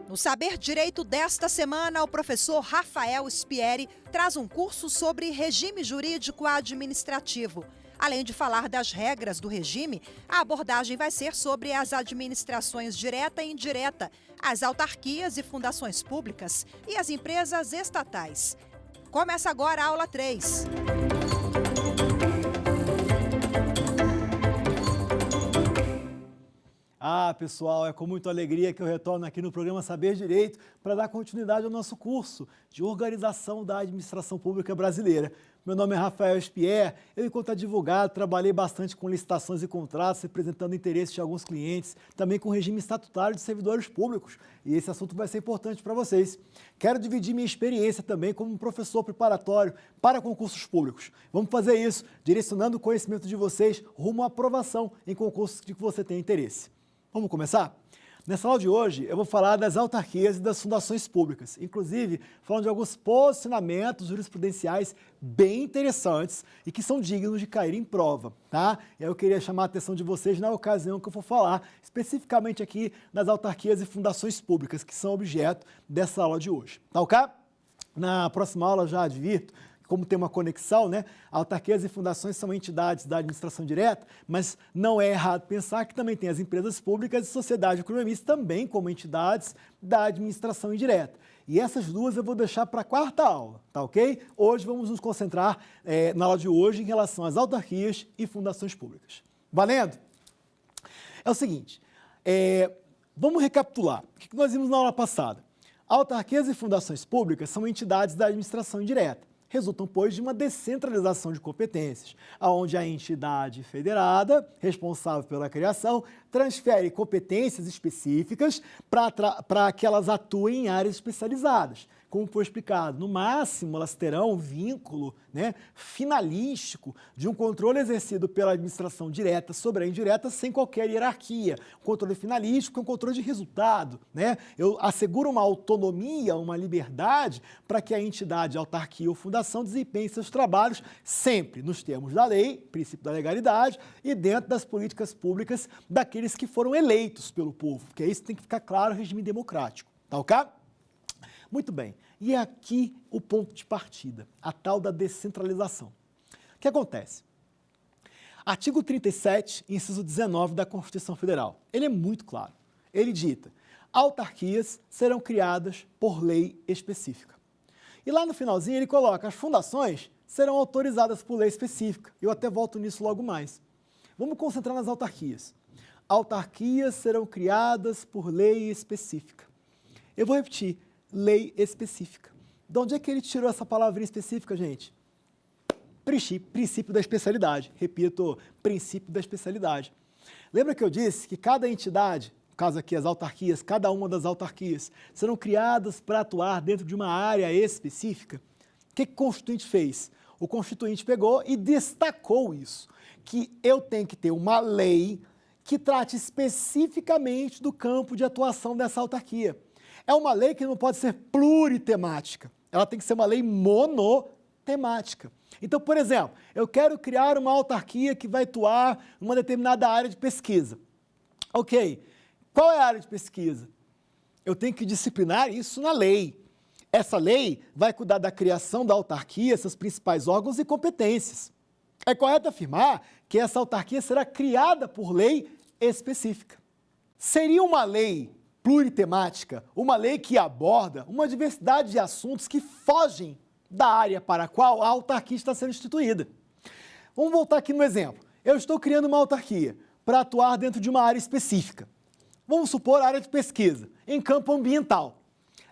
No Saber Direito desta semana, o professor Rafael Spieri traz um curso sobre regime jurídico administrativo. Além de falar das regras do regime, a abordagem vai ser sobre as administrações direta e indireta, as autarquias e fundações públicas e as empresas estatais. Começa agora a aula 3. Pessoal, é com muita alegria que eu retorno aqui no programa Saber Direito para dar continuidade ao nosso curso de Organização da Administração Pública Brasileira. Meu nome é Rafael Spieri, eu, enquanto advogado, trabalhei bastante com licitações e contratos, representando interesses de alguns clientes, também com o regime estatutário de servidores públicos, e esse assunto vai ser importante para vocês. Quero dividir minha experiência também como professor preparatório para concursos públicos. Vamos fazer isso, direcionando o conhecimento de vocês rumo à aprovação em concursos de que você tem interesse. Vamos começar? Nessa aula de hoje, eu vou falar das autarquias e das fundações públicas, inclusive falando de alguns posicionamentos jurisprudenciais bem interessantes e que são dignos de cair em prova, tá? Eu queria chamar a atenção de vocês na ocasião que eu for falar, especificamente aqui das autarquias e fundações públicas, que são objeto dessa aula de hoje, tá ok? Na próxima aula, já advirto, como tem uma conexão, né? Autarquias e fundações são entidades da administração direta, mas não é errado pensar que também tem as empresas públicas e sociedade economista também como entidades da administração indireta. E essas duas eu vou deixar para a quarta aula, tá ok? Hoje vamos nos concentrar na aula de hoje em relação às autarquias e fundações públicas. Valendo? É o seguinte, vamos recapitular. O que nós vimos na aula passada? Autarquias e fundações públicas são entidades da administração indireta. Resultam, pois, de uma descentralização de competências, onde a entidade federada, responsável pela criação, transfere competências específicas para que elas atuem em áreas especializadas. Como foi explicado, no máximo elas terão um vínculo, né, finalístico de um controle exercido pela administração direta sobre a indireta sem qualquer hierarquia. O controle finalístico é um controle de resultado, né? Eu asseguro uma autonomia, uma liberdade para que a entidade, autarquia ou fundação desempenhe seus trabalhos sempre nos termos da lei, princípio da legalidade e dentro das políticas públicas daqueles que foram eleitos pelo povo, porque isso tem que ficar claro, regime democrático, tá ok? Muito bem, e é aqui o ponto de partida, a tal da descentralização. O que acontece? Artigo 37, inciso 19 da Constituição Federal. Ele é muito claro. Ele dita: autarquias serão criadas por lei específica. E lá no finalzinho ele coloca: as fundações serão autorizadas por lei específica. Eu até volto nisso logo mais. Vamos concentrar nas autarquias. Autarquias serão criadas por lei específica. Eu vou repetir. Lei específica. De onde é que ele tirou essa palavrinha específica, gente? Princípio da especialidade. Repito, princípio da especialidade. Lembra que eu disse que cada entidade, no caso aqui as autarquias, cada uma das autarquias, serão criadas para atuar dentro de uma área específica? O que o Constituinte fez? O Constituinte pegou e destacou isso, que eu tenho que ter uma lei que trate especificamente do campo de atuação dessa autarquia. É uma lei que não pode ser pluritemática, ela tem que ser uma lei monotemática. Então, por exemplo, eu quero criar uma autarquia que vai atuar em uma determinada área de pesquisa. Ok, qual é a área de pesquisa? Eu tenho que disciplinar isso na lei. Essa lei vai cuidar da criação da autarquia, seus principais órgãos e competências. É correto afirmar que essa autarquia será criada por lei específica. Seria uma lei pluritemática, uma lei que aborda uma diversidade de assuntos que fogem da área para a qual a autarquia está sendo instituída. Vamos voltar aqui no exemplo. Eu estou criando uma autarquia para atuar dentro de uma área específica. Vamos supor a área de pesquisa, em campo ambiental.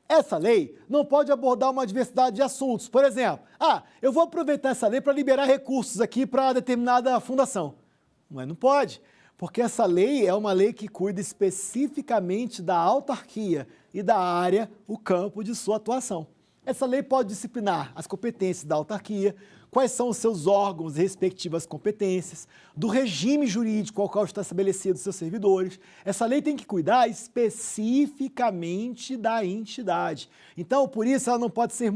Essa lei não pode abordar uma diversidade de assuntos. Por exemplo, eu vou aproveitar essa lei para liberar recursos aqui para determinada fundação. Mas não pode. Porque essa lei é uma lei que cuida especificamente da autarquia e da área, o campo de sua atuação. Essa lei pode disciplinar as competências da autarquia, quais são os seus órgãos e respectivas competências, do regime jurídico ao qual está estabelecido os seus servidores. Essa lei tem que cuidar especificamente da entidade. Então, por isso, ela não pode ser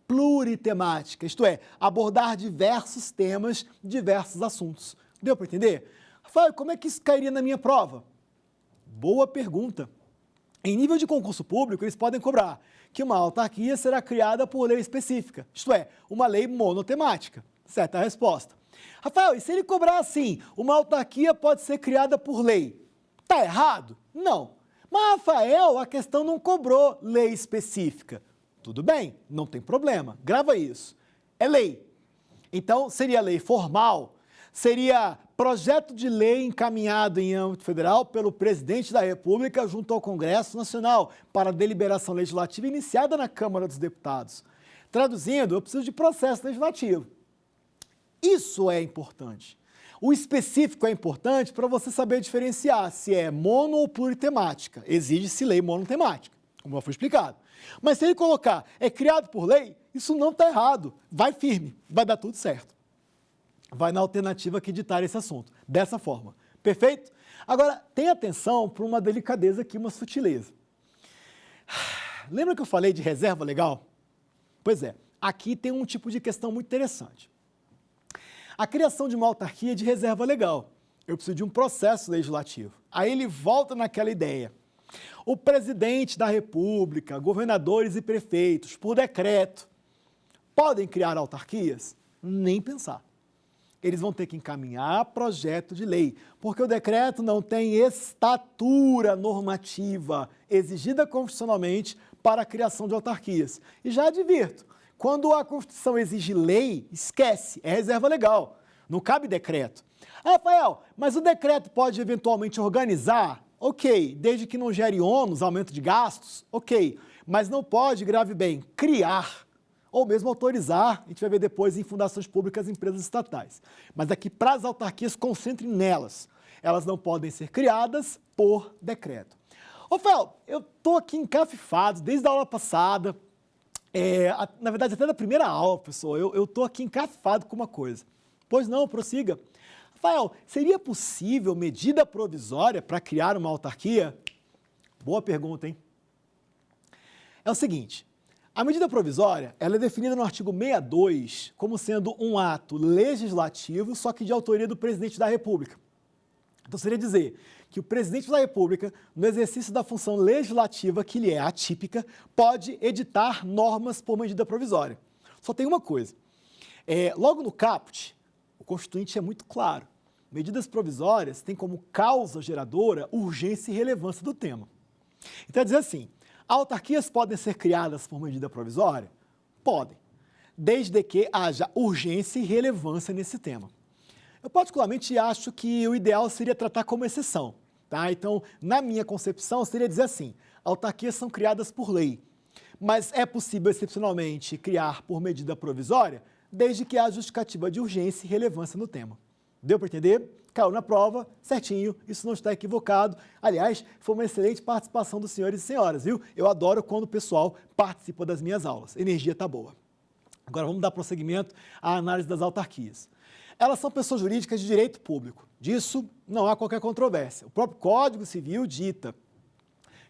pluritemática, isto é, abordar diversos temas, diversos assuntos. Deu para entender? Rafael, como é que isso cairia na minha prova? Boa pergunta. Em nível de concurso público, eles podem cobrar que uma autarquia será criada por lei específica, isto é, uma lei monotemática. Certa a resposta. Rafael, e se ele cobrar assim, uma autarquia pode ser criada por lei? Está errado? Não. Mas, Rafael, a questão não cobrou lei específica. Tudo bem, não tem problema, grava isso. É lei. Então, seria lei formal, seria projeto de lei encaminhado em âmbito federal pelo presidente da República junto ao Congresso Nacional para deliberação legislativa iniciada na Câmara dos Deputados. Traduzindo, eu preciso de processo legislativo. Isso é importante. O específico é importante para você saber diferenciar se é mono ou pluritemática. Exige-se lei monotemática, como já foi explicado. Mas se ele colocar é criado por lei, isso não está errado. Vai firme, vai dar tudo certo. Vai na alternativa que ditar esse assunto, dessa forma. Perfeito? Agora, tenha atenção para uma delicadeza aqui, uma sutileza. Lembra que eu falei de reserva legal? Pois é, aqui tem um tipo de questão muito interessante. A criação de uma autarquia de reserva legal. Eu preciso de um processo legislativo. Aí ele volta naquela ideia. O presidente da República, governadores e prefeitos, por decreto, podem criar autarquias? Nem pensar. Eles vão ter que encaminhar projeto de lei, porque o decreto não tem estatura normativa exigida constitucionalmente para a criação de autarquias. E já advirto, quando a Constituição exige lei, esquece, é reserva legal, não cabe decreto. Rafael, mas o decreto pode eventualmente organizar? Ok, desde que não gere ônus, aumento de gastos, ok, mas não pode, grave bem, criar ou mesmo autorizar, a gente vai ver depois em fundações públicas e empresas estatais. Mas aqui, para as autarquias, concentre nelas. Elas não podem ser criadas por decreto. Rafael, eu estou aqui encafifado desde a aula passada, na verdade até da primeira aula, pessoal, eu estou aqui encafifado com uma coisa. Pois não, prossiga. Rafael, seria possível medida provisória para criar uma autarquia? Boa pergunta, hein? É o seguinte, a medida provisória ela é definida no artigo 62 como sendo um ato legislativo, só que de autoria do presidente da República. Então, seria dizer que o presidente da República, no exercício da função legislativa, que lhe é atípica, pode editar normas por medida provisória. Só tem uma coisa. Logo no caput, o Constituinte é muito claro. Medidas provisórias têm como causa geradora urgência e relevância do tema. Então, é dizer assim, autarquias podem ser criadas por medida provisória? Podem, desde que haja urgência e relevância nesse tema. Eu particularmente acho que o ideal seria tratar como exceção, tá? Então, na minha concepção, seria dizer assim, autarquias são criadas por lei, mas é possível excepcionalmente criar por medida provisória, desde que haja justificativa de urgência e relevância no tema. Deu para entender? Caiu na prova, certinho, isso não está equivocado. Aliás, foi uma excelente participação dos senhores e senhoras, viu? Eu adoro quando o pessoal participa das minhas aulas. Energia está boa. Agora vamos dar prosseguimento à análise das autarquias. Elas são pessoas jurídicas de direito público. Disso não há qualquer controvérsia. O próprio Código Civil dita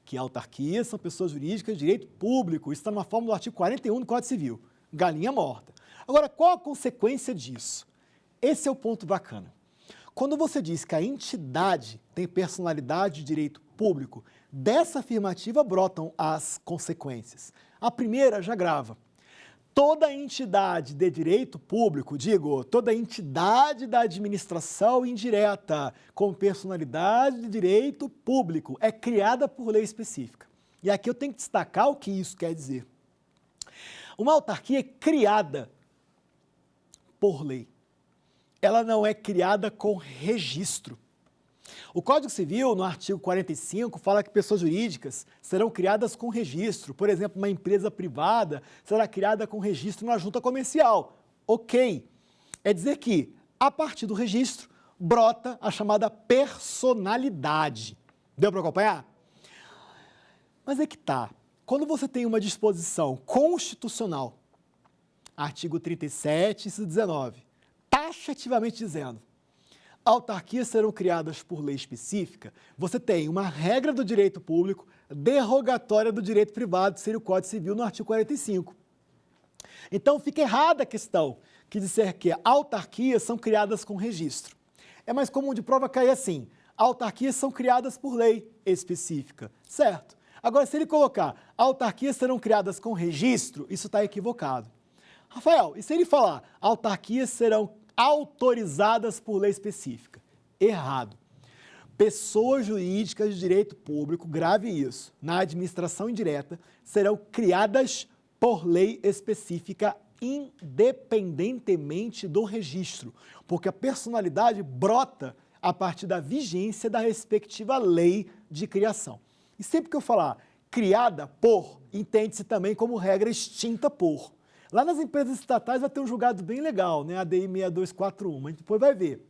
que autarquias são pessoas jurídicas de direito público. Isso está numa forma do artigo 41 do Código Civil. Galinha morta. Agora, qual a consequência disso? Esse é o ponto bacana. Quando você diz que a entidade tem personalidade de direito público, dessa afirmativa brotam as consequências. A primeira já grava. Toda entidade de direito público, toda entidade da administração indireta com personalidade de direito público é criada por lei específica. E aqui eu tenho que destacar o que isso quer dizer. Uma autarquia é criada por lei. Ela não é criada com registro. O Código Civil, no artigo 45, fala que pessoas jurídicas serão criadas com registro. Por exemplo, uma empresa privada será criada com registro na junta comercial. Ok. É dizer que, a partir do registro, brota a chamada personalidade. Deu para acompanhar? Mas é que tá. Quando você tem uma disposição constitucional, artigo 37, inciso 19, taxativamente dizendo, autarquias serão criadas por lei específica, você tem uma regra do direito público derrogatória do direito privado, seria o Código Civil no artigo 45. Então fica errada a questão que disser que autarquias são criadas com registro. É mais comum de prova cair assim, autarquias são criadas por lei específica, certo? Agora, se ele colocar autarquias serão criadas com registro, isso está equivocado. Rafael, e se ele falar autarquias serão autorizadas por lei específica? Errado. Pessoas jurídicas de direito público, grave isso, na administração indireta, serão criadas por lei específica independentemente do registro, porque a personalidade brota a partir da vigência da respectiva lei de criação. E sempre que eu falar criada por, entende-se também como regra extinta por. Lá nas empresas estatais vai ter um julgado bem legal, né? ADI 6241, mas depois vai ver.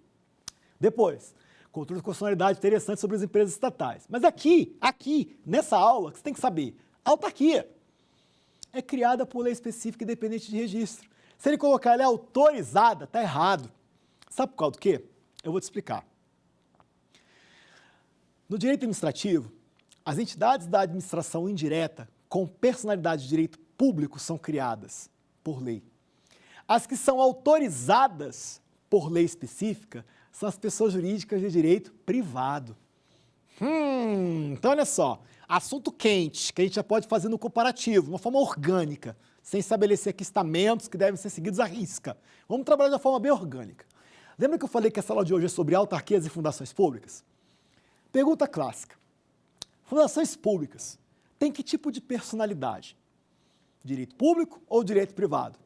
Depois, controle de constitucionalidade interessante sobre as empresas estatais. Mas aqui, nessa aula, que você tem que saber, a autarquia é criada por lei específica independente de registro. Se ele colocar ela é autorizada, está errado. Sabe por causa do quê? Eu vou te explicar. No direito administrativo, as entidades da administração indireta com personalidade de direito público são criadas por lei. As que são autorizadas por lei específica são as pessoas jurídicas de direito privado. Então olha só, assunto quente, que a gente já pode fazer no comparativo, de uma forma orgânica, sem estabelecer aqui estamentos que devem ser seguidos à risca. Vamos trabalhar de uma forma bem orgânica. Lembra que eu falei que essa aula de hoje é sobre autarquias e fundações públicas? Pergunta clássica. Fundações públicas têm que tipo de personalidade? Direito público ou direito privado?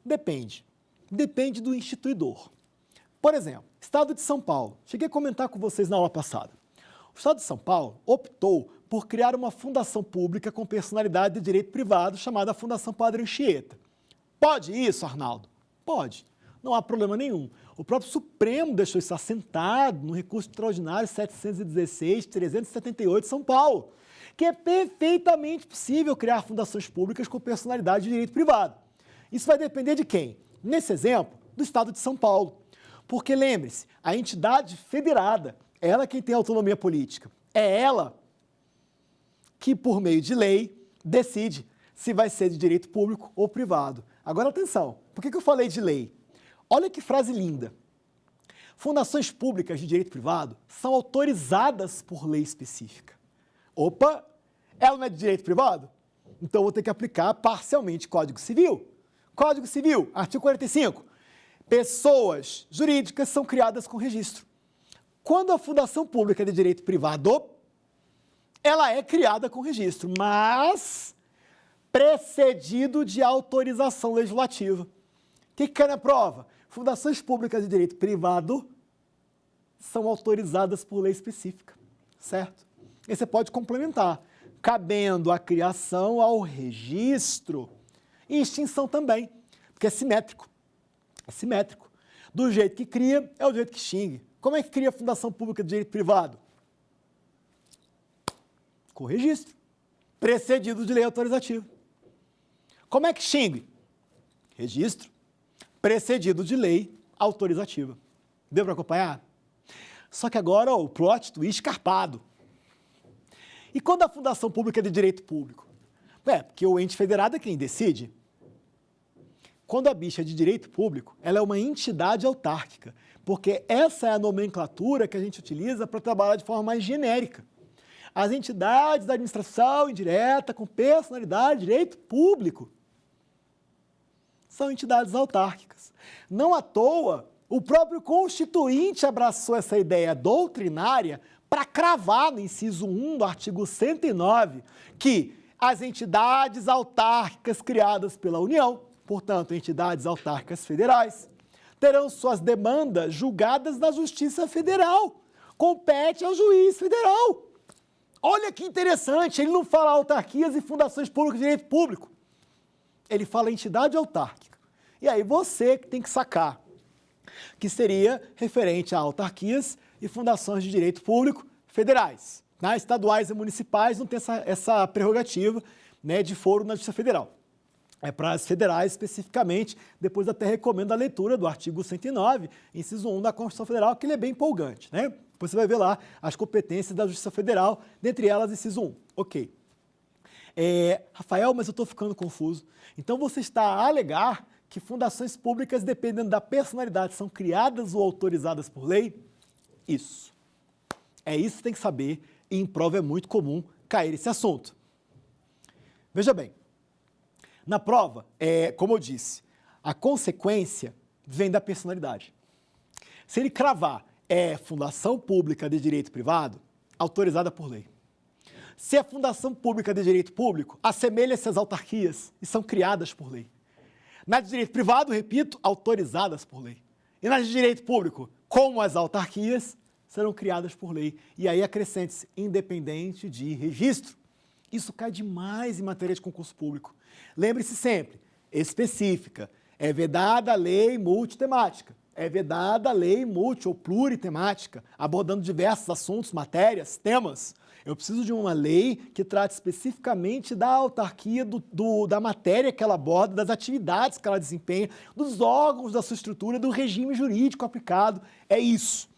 Depende. Depende do instituidor. Por exemplo, Estado de São Paulo. Cheguei a comentar com vocês na aula passada. O Estado de São Paulo optou por criar uma fundação pública com personalidade de direito privado chamada Fundação Padre Anchieta. Pode isso, Arnaldo? Pode. Não há problema nenhum. O próprio Supremo deixou isso assentado no recurso extraordinário 716-378 de São Paulo, que é perfeitamente possível criar fundações públicas com personalidade de direito privado. Isso vai depender de quem? Nesse exemplo, do Estado de São Paulo. Porque lembre-se, a entidade federada, ela é quem tem autonomia política. É ela que, por meio de lei, decide se vai ser de direito público ou privado. Agora, atenção, por que eu falei de lei? Olha que frase linda. Fundações públicas de direito privado são autorizadas por lei específica. Opa, ela não é de direito privado? Então, eu vou ter que aplicar parcialmente Código Civil. Código Civil, artigo 45. Pessoas jurídicas são criadas com registro. Quando a fundação pública é de direito privado, ela é criada com registro, mas precedido de autorização legislativa. O que cai na prova? Fundações públicas de direito privado são autorizadas por lei específica, certo? E você pode complementar, cabendo a criação ao registro e extinção também, porque é simétrico. É simétrico. Do jeito que cria, é o jeito que extingue. Como é que cria a fundação pública de direito privado? Com registro, precedido de lei autorizativa. Como é que extingue? Registro, precedido de lei autorizativa. Deu para acompanhar? Só que agora o plot twist escarpado. E quando a fundação pública é de direito público? Porque o ente federado é quem decide. Quando a bicha é de direito público, ela é uma entidade autárquica, porque essa é a nomenclatura que a gente utiliza para trabalhar de forma mais genérica. As entidades da administração indireta com personalidade de direito público são entidades autárquicas. Não à toa, o próprio Constituinte abraçou essa ideia doutrinária para cravar no inciso 1 do artigo 109 que as entidades autárquicas criadas pela União, portanto, entidades autárquicas federais, terão suas demandas julgadas na Justiça Federal. Compete ao juiz federal. Olha que interessante, ele não fala autarquias e fundações públicas de direito público. Ele fala entidade autárquica. E aí você que tem que sacar, que seria referente a autarquias e fundações de direito público federais. Estaduais e municipais não tem essa prerrogativa, né, de foro na Justiça Federal. É para as federais especificamente, depois até recomendo a leitura do artigo 109, inciso 1 da Constituição Federal, que ele é bem empolgante, né? Depois você vai ver lá as competências da Justiça Federal, dentre elas inciso 1. Ok. Rafael, mas eu estou ficando confuso. Então você está a alegar que fundações públicas, dependendo da personalidade, são criadas ou autorizadas por lei? Isso. É isso que você tem que saber, e em prova é muito comum cair esse assunto. Veja bem, na prova, como eu disse, a consequência vem da personalidade. Se ele cravar fundação pública de direito privado, autorizada por lei. Se é fundação pública de direito público, assemelha-se às autarquias e são criadas por lei. Na de direito privado, repito, autorizadas por lei. E na de direito público, como as autarquias, serão criadas por lei. E aí acrescente-se, independente de registro. Isso cai demais em matéria de concurso público. Lembre-se sempre, específica, é vedada a lei multitemática. É vedada a lei multi ou pluritemática, abordando diversos assuntos, matérias, temas. Eu preciso de uma lei que trate especificamente da autarquia, da matéria que ela aborda, das atividades que ela desempenha, dos órgãos da sua estrutura, do regime jurídico aplicado. É isso.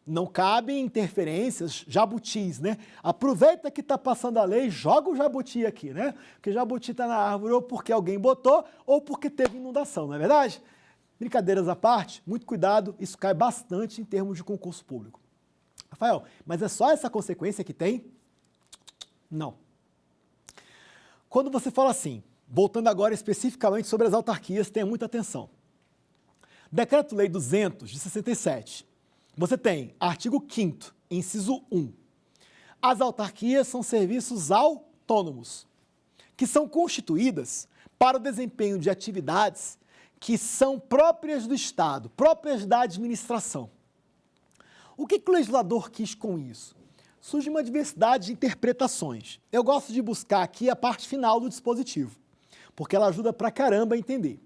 Não cabem interferências, jabutis, né? Aproveita que está passando a lei, joga o jabuti aqui, né? Porque jabuti está na árvore ou porque alguém botou ou porque teve inundação, não é verdade? Brincadeiras à parte, muito cuidado, isso cai bastante em termos de concurso público. Rafael, mas é só essa consequência que tem? Não. Quando você fala assim, voltando agora especificamente sobre as autarquias, tenha muita atenção. Decreto-Lei 200, de 67. Você tem artigo 5º, inciso 1. As autarquias são serviços autônomos, que são constituídas para o desempenho de atividades que são próprias do Estado, próprias da administração. O que o legislador quis com isso? Surge uma diversidade de interpretações. Eu gosto de buscar aqui a parte final do dispositivo, porque ela ajuda pra caramba a entender.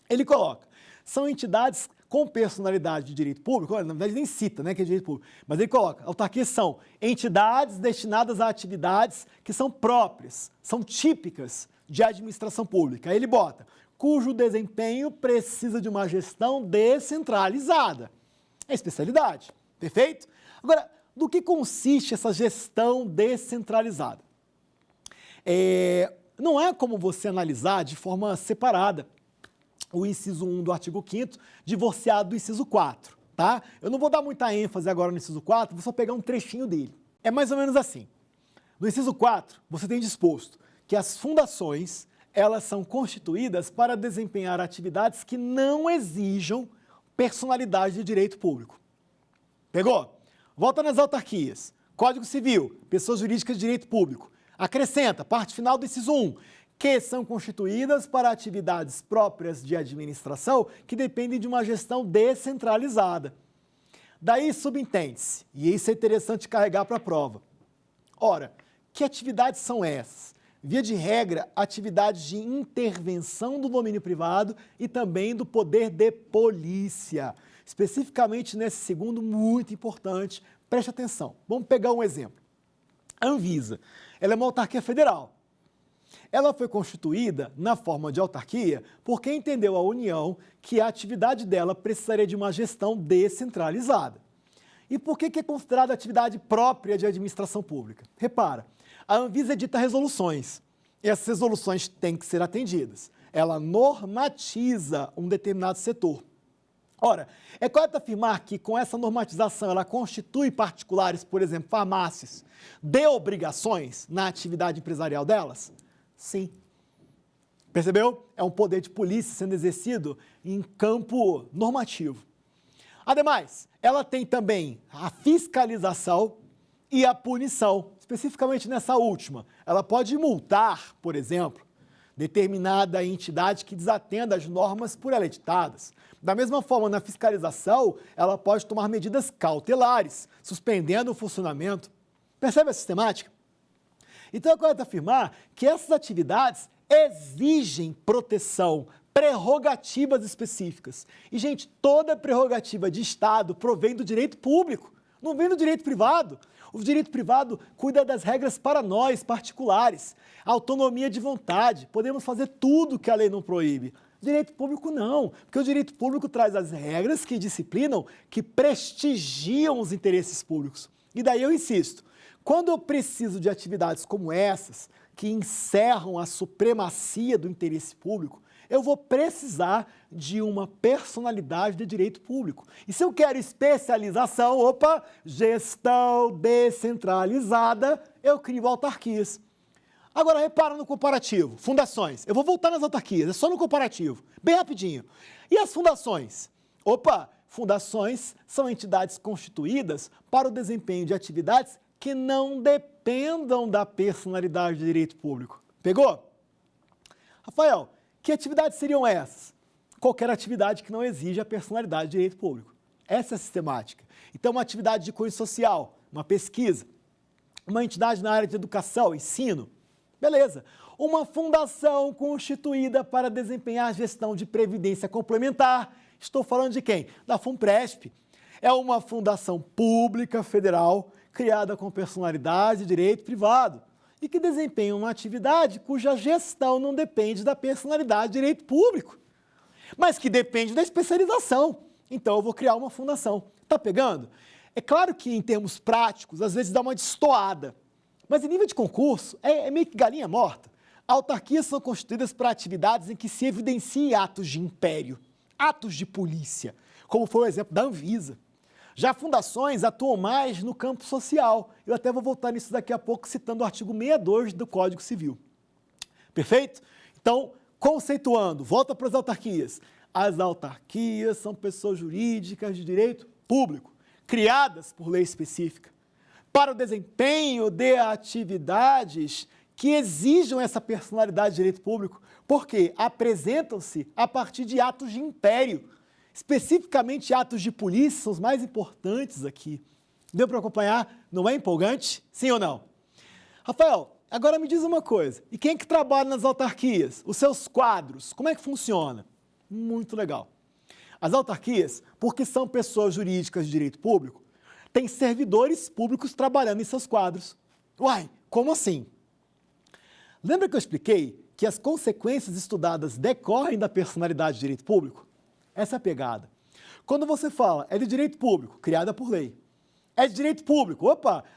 Ele coloca, são entidades com personalidade de direito público, na verdade nem cita, né, que é direito público, mas ele coloca, autarquias são entidades destinadas a atividades que são próprias, são típicas de administração pública. Aí ele bota, cujo desempenho precisa de uma gestão descentralizada. É especialidade, perfeito? Agora, do que consiste essa gestão descentralizada? Não é como você analisar de forma separada o inciso 1 do artigo 5º, divorciado do inciso 4, tá? Eu não vou dar muita ênfase agora no inciso 4, vou só pegar um trechinho dele. É mais ou menos assim. No inciso 4, você tem disposto que as fundações, elas são constituídas para desempenhar atividades que não exijam personalidade de direito público. Pegou? Volta nas autarquias. Código Civil, pessoas jurídicas de direito público. Acrescenta, parte final do inciso 1, que são constituídas para atividades próprias de administração que dependem de uma gestão descentralizada. Daí subentende-se, e isso é interessante carregar para a prova. Ora, que atividades são essas? Via de regra, atividades de intervenção do domínio privado e também do poder de polícia. Especificamente nesse segundo, muito importante, preste atenção. Vamos pegar um exemplo. A Anvisa, ela é uma autarquia federal. Ela foi constituída na forma de autarquia porque entendeu a União que a atividade dela precisaria de uma gestão descentralizada. E por que é considerada atividade própria de administração pública? Repara, a Anvisa edita resoluções. E essas resoluções têm que ser atendidas. Ela normatiza um determinado setor. Ora, é correto afirmar que com essa normatização ela constitui particulares, por exemplo, farmácias, de obrigações na atividade empresarial delas? Sim. Percebeu? É um poder de polícia sendo exercido em campo normativo. Ademais, ela tem também a fiscalização e a punição. Especificamente nessa última, ela pode multar, por exemplo, determinada entidade que desatenda as normas por ela editadas. Da mesma forma, na fiscalização, ela pode tomar medidas cautelares, suspendendo o funcionamento. Percebe a sistemática? Então é correto afirmar que essas atividades exigem proteção, prerrogativas específicas. E, gente, toda prerrogativa de Estado provém do direito público, não vem do direito privado. O direito privado cuida das regras para nós, particulares. Autonomia de vontade, podemos fazer tudo que a lei não proíbe. Direito público não, porque o direito público traz as regras que disciplinam, que prestigiam os interesses públicos. E daí eu insisto, quando eu preciso de atividades como essas, que encerram a supremacia do interesse público, eu vou precisar de uma personalidade de direito público. E se eu quero especialização, gestão descentralizada, eu crio autarquias. Agora, repara no comparativo. Fundações. Eu vou voltar nas autarquias, é só no comparativo. Bem rapidinho. E as fundações? Fundações são entidades constituídas para o desempenho de atividades que não dependam da personalidade de direito público. Pegou? Rafael, que atividades seriam essas? Qualquer atividade que não exija a personalidade de direito público. Essa é a sistemática. Então, uma atividade de cunho social, uma pesquisa, uma entidade na área de educação, ensino, beleza. Uma fundação constituída para desempenhar a gestão de previdência complementar. Estou falando de quem? Da FUNPRESP. É uma fundação pública federal criada com personalidade de direito privado e que desempenha uma atividade cuja gestão não depende da personalidade de direito público, mas que depende da especialização. Então, eu vou criar uma fundação. Tá pegando? É claro que, em termos práticos, às vezes dá uma destoada, mas em nível de concurso, é meio que galinha morta. Autarquias são constituídas para atividades em que se evidenciem atos de império, atos de polícia, como foi o exemplo da Anvisa. Já fundações atuam mais no campo social. Eu até vou voltar nisso daqui a pouco, citando o artigo 62 do Código Civil. Perfeito? Então, conceituando, volta para as autarquias. As autarquias são pessoas jurídicas de direito público, criadas por lei específica, para o desempenho de atividades que exijam essa personalidade de direito público, porque apresentam-se a partir de atos de império. Especificamente, atos de polícia são os mais importantes aqui. Deu para acompanhar? Não é empolgante? Sim ou não? Rafael, agora me diz uma coisa. E quem é que trabalha nas autarquias? Os seus quadros, como é que funciona? Muito legal. As autarquias, porque são pessoas jurídicas de direito público, têm servidores públicos trabalhando em seus quadros. Uai, como assim? Lembra que eu expliquei que as consequências estudadas decorrem da personalidade de direito público? Essa é a pegada. Quando você fala, é de direito público, criada por lei. É de direito público,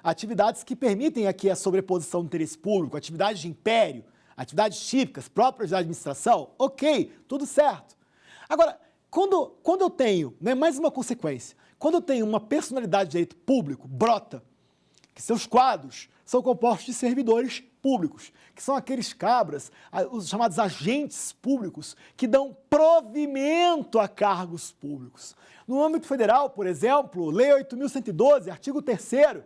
atividades que permitem aqui a sobreposição do interesse público, atividades de império, atividades típicas, próprias da administração, ok, tudo certo. Agora, quando eu tenho, mais uma consequência, quando eu tenho uma personalidade de direito público, brota, que seus quadros são compostos de servidores públicos, que são aqueles cabras, os chamados agentes públicos, que dão provimento a cargos públicos. No âmbito federal, por exemplo, Lei 8.112, artigo 3º,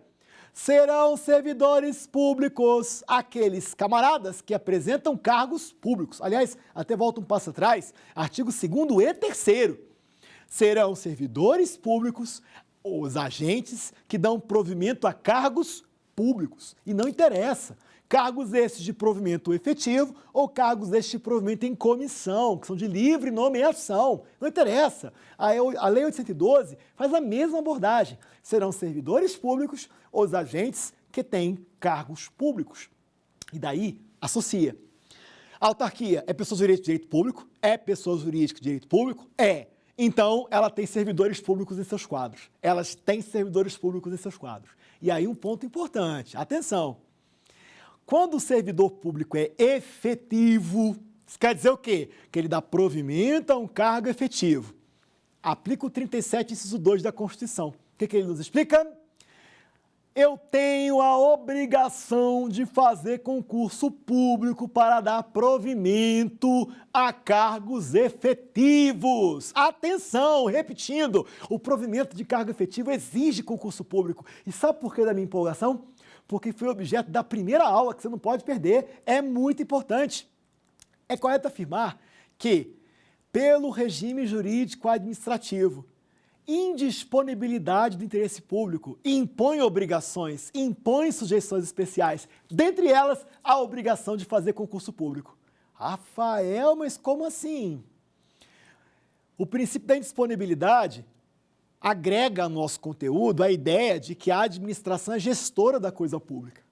serão servidores públicos aqueles camaradas que apresentam cargos públicos. Aliás, até volta um passo atrás, artigo 2º e 3º. Serão servidores públicos os agentes que dão provimento a cargos públicos. E não interessa. Cargos esses de provimento efetivo ou cargos estes de provimento em comissão, que são de livre nomeação. Não interessa. A Lei 812 faz a mesma abordagem. Serão servidores públicos os agentes que têm cargos públicos. E daí, associa. A autarquia é pessoa jurídica de direito público? É pessoa jurídica de direito público? É. Então, ela tem servidores públicos em seus quadros. Elas têm servidores públicos em seus quadros. E aí um ponto importante, atenção. Quando o servidor público é efetivo, isso quer dizer o quê? Que ele dá provimento a um cargo efetivo. Aplica o 37, inciso 2 da Constituição. O que ele nos explica? Eu tenho a obrigação de fazer concurso público para dar provimento a cargos efetivos. Atenção, repetindo, o provimento de cargo efetivo exige concurso público. E sabe por que da minha empolgação? Porque foi objeto da primeira aula, que você não pode perder, é muito importante. É correto afirmar que, pelo regime jurídico administrativo, indisponibilidade do interesse público impõe obrigações, impõe sujeições especiais, dentre elas a obrigação de fazer concurso público. Rafael, mas como assim? O princípio da indisponibilidade agrega ao nosso conteúdo a ideia de que a administração é gestora da coisa pública.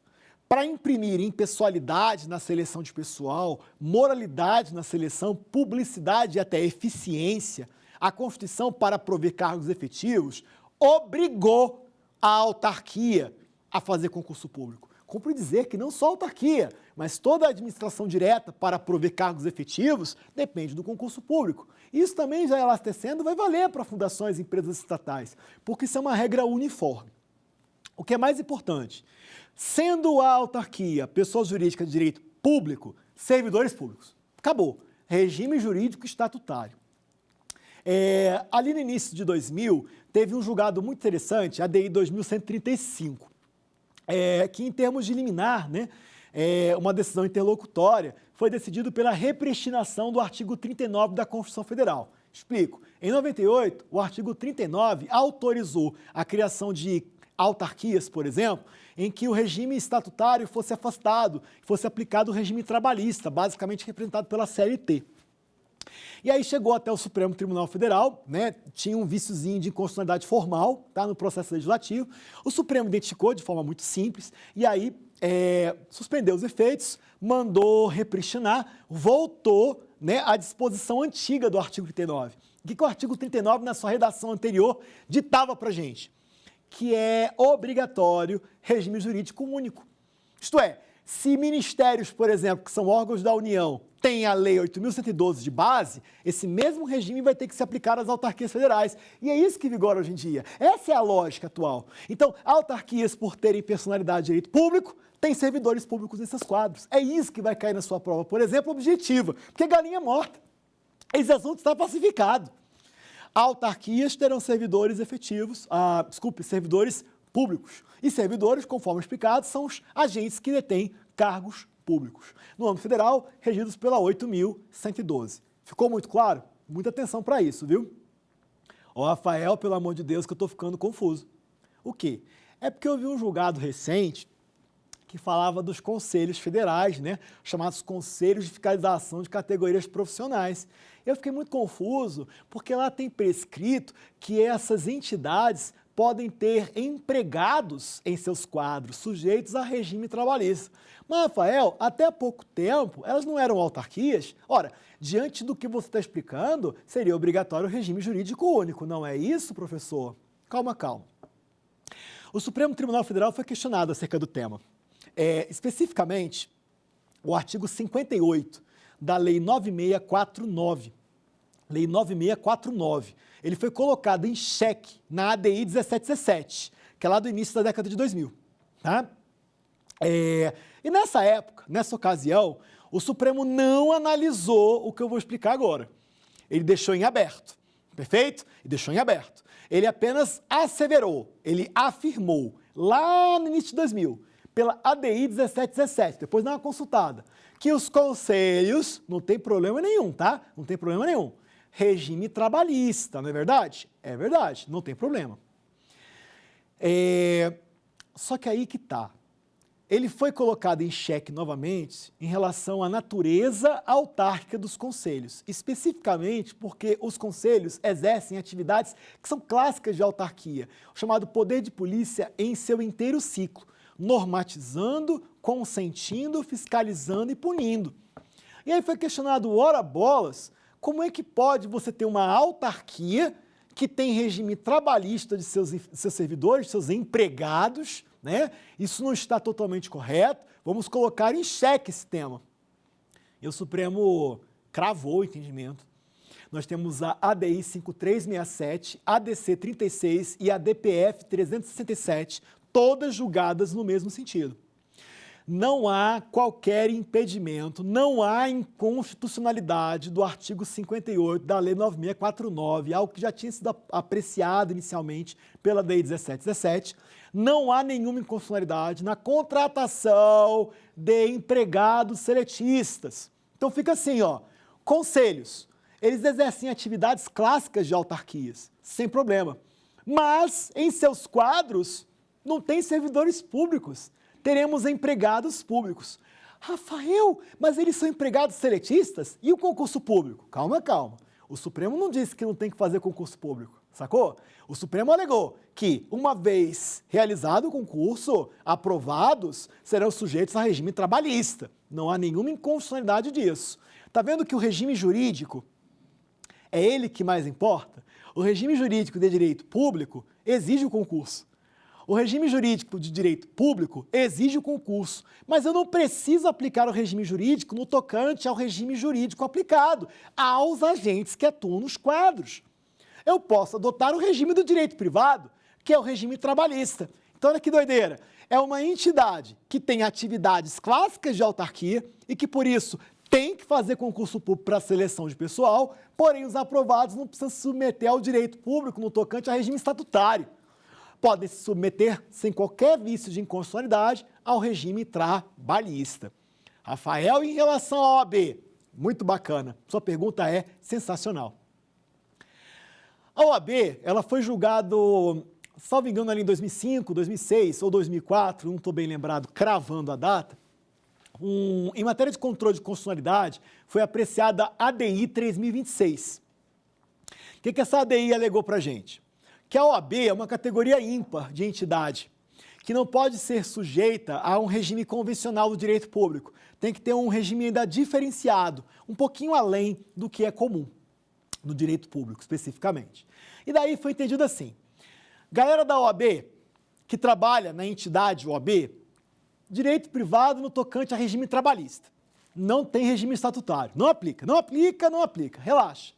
Para imprimir impessoalidade na seleção de pessoal, moralidade na seleção, publicidade e até eficiência, a Constituição, para prover cargos efetivos, obrigou a autarquia a fazer concurso público. Cumpre dizer que não só a autarquia, mas toda a administração direta para prover cargos efetivos depende do concurso público. Isso também, já elastecendo, vai valer para fundações e empresas estatais, porque isso é uma regra uniforme. O que é mais importante, sendo a autarquia pessoa jurídica de direito público, servidores públicos. Acabou. Regime jurídico estatutário. Ali no início de 2000, teve um julgado muito interessante, a ADI 2135, que em termos de liminar, né, uma decisão interlocutória, foi decidido pela repristinação do artigo 39 da Constituição Federal. Explico. Em 98, o artigo 39 autorizou a criação de autarquias, por exemplo, em que o regime estatutário fosse afastado, fosse aplicado o regime trabalhista, basicamente representado pela CLT. E aí chegou até o Supremo Tribunal Federal, né? Tinha um viciozinho de inconstitucionalidade formal, tá, no processo legislativo. O Supremo identificou de forma muito simples e aí suspendeu os efeitos, mandou repristinar, voltou, né, à disposição antiga do artigo 39. O que o artigo 39, na sua redação anterior, ditava para a gente? Que é obrigatório regime jurídico único. Isto é, se ministérios, por exemplo, que são órgãos da União, têm a Lei 8.112 de base, esse mesmo regime vai ter que se aplicar às autarquias federais. E é isso que vigora hoje em dia. Essa é a lógica atual. Então, autarquias, por terem personalidade de direito público, têm servidores públicos nesses quadros. É isso que vai cair na sua prova, por exemplo, objetiva, porque galinha morta. Esse assunto está pacificado. Autarquias terão servidores efetivos, servidores públicos. E servidores, conforme explicado, são os agentes que detêm cargos públicos. No âmbito federal, regidos pela 8.112. Ficou muito claro? Muita atenção para isso, viu? Ó, Rafael, pelo amor de Deus, que eu estou ficando confuso. O quê? É porque eu vi um julgado recente que falava dos conselhos federais, né? Chamados conselhos de fiscalização de categorias profissionais. Eu fiquei muito confuso, porque lá tem prescrito que essas entidades podem ter empregados em seus quadros, sujeitos a regime trabalhista. Mas, Rafael, até há pouco tempo, elas não eram autarquias. Ora, diante do que você está explicando, seria obrigatório o regime jurídico único, não é isso, professor? Calma, calma. O Supremo Tribunal Federal foi questionado acerca do tema. Especificamente, o artigo 58 da Lei 9649. Lei 9649. Ele foi colocado em xeque na ADI 1717, que é lá do início da década de 2000. Tá? E nessa época, nessa ocasião, o Supremo não analisou o que eu vou explicar agora. Ele deixou em aberto, perfeito? Ele deixou em aberto. Ele apenas asseverou, ele afirmou, lá no início de 2000, pela ADI 1717, depois dá uma consultada, que os conselhos, não tem problema nenhum, tá? Não tem problema nenhum. Regime trabalhista, não é verdade? É verdade, não tem problema. Só que aí que tá. Ele foi colocado em xeque novamente em relação à natureza autárquica dos conselhos, especificamente porque os conselhos exercem atividades que são clássicas de autarquia, o chamado poder de polícia em seu inteiro ciclo, normatizando, consentindo, fiscalizando e punindo. E aí foi questionado, ora bolas, como é que pode você ter uma autarquia que tem regime trabalhista de seus servidores, de seus empregados, né? Isso não está totalmente correto, vamos colocar em xeque esse tema. E o Supremo cravou o entendimento. Nós temos a ADI 5367, ADC 36 e a DPF 367, todas julgadas no mesmo sentido. Não há qualquer impedimento, não há inconstitucionalidade do artigo 58 da Lei 9649, algo que já tinha sido apreciado inicialmente pela Lei 1717. Não há nenhuma inconstitucionalidade na contratação de empregados seletistas. Então fica assim, ó, conselhos, eles exercem atividades clássicas de autarquias, sem problema. Mas em seus quadros não tem servidores públicos. Teremos empregados públicos. Rafael, mas eles são empregados seletistas? E o concurso público? Calma, calma. O Supremo não disse que não tem que fazer concurso público, sacou? O Supremo alegou que, uma vez realizado o concurso, aprovados, serão sujeitos a regime trabalhista. Não há nenhuma inconstitucionalidade disso. Está vendo que o regime jurídico é ele que mais importa? O regime jurídico de direito público exige o concurso. O regime jurídico de direito público exige o concurso, mas eu não preciso aplicar o regime jurídico no tocante ao regime jurídico aplicado aos agentes que atuam nos quadros. Eu posso adotar o regime do direito privado, que é o regime trabalhista. Então, olha que doideira. É uma entidade que tem atividades clássicas de autarquia e que, por isso, tem que fazer concurso público para seleção de pessoal, porém, os aprovados não precisam se submeter ao direito público no tocante ao regime estatutário. Podem se submeter, sem qualquer vício de inconstitucionalidade, ao regime trabalhista. Rafael, em relação à OAB, muito bacana. Sua pergunta é sensacional. A OAB, ela foi julgada, salvo engano, ali em 2005, 2006 ou 2004, não estou bem lembrado, cravando a data. Em matéria de controle de constitucionalidade, foi apreciada a ADI 3026. O que essa ADI alegou para a gente? Que a OAB é uma categoria ímpar de entidade, que não pode ser sujeita a um regime convencional do direito público. Tem que ter um regime ainda diferenciado, um pouquinho além do que é comum no direito público, especificamente. E daí foi entendido assim: galera da OAB, que trabalha na entidade OAB, direito privado no tocante a regime trabalhista. Não tem regime estatutário. Não aplica, não aplica, não aplica. Relaxa.